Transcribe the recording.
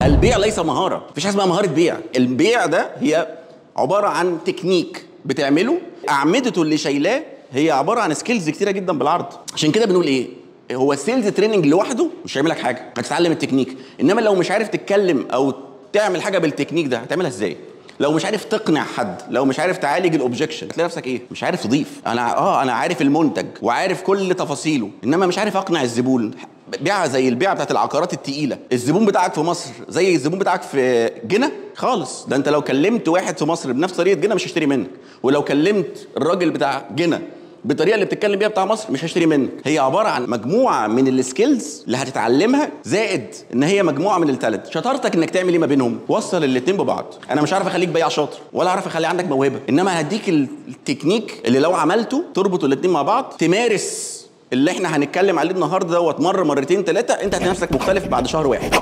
البيع ليس مهاره، مفيش حاجه اسمها مهاره بيع. البيع ده هي عباره عن تكنيك بتعمله، اعمدته اللي شايلاه هي عباره عن سكيلز كتيره جدا بالعرض. عشان كده بنقول ايه، هو السيلز تريننج لوحده مش هيعمل لك حاجه، هتتعلم التكنيك، انما لو مش عارف تتكلم او تعمل حاجه بالتكنيك ده هتعملها ازاي؟ لو مش عارف تقنع حد، لو مش عارف تعالج الاوبجكشن، هتلاقي نفسك ايه؟ مش عارف تضيف. انا عارف المنتج وعارف كل تفاصيله، انما مش عارف اقنع الزبون. بيعه زي البيعه بتاعت العقارات التقيله، الزبون بتاعك في مصر زي الزبون بتاعك في جنة خالص. ده انت لو كلمت واحد في مصر بنفس طريقه جنة مش هيشتري منك، ولو كلمت الراجل بتاع جنة بالطريقه اللي بتتكلم بيها بتاع مصر مش هيشتري منك. هي عباره عن مجموعه من السكيلز اللي هتتعلمها، زائد ان هي مجموعه من التالنت. شطارتك انك تعمل ايه ما بينهم، وصل الاثنين ببعض. انا مش عارف اخليك بياع شاطر ولا عارف اخلي عندك موهبه، انما هديك التكنيك اللي لو عملته تربط الاثنين مع بعض، تمارس اللي احنا هنتكلم عليه النهارده دوت مره مرتين ثلاثه، انت هتلاقي نفسك مختلف بعد شهر واحد.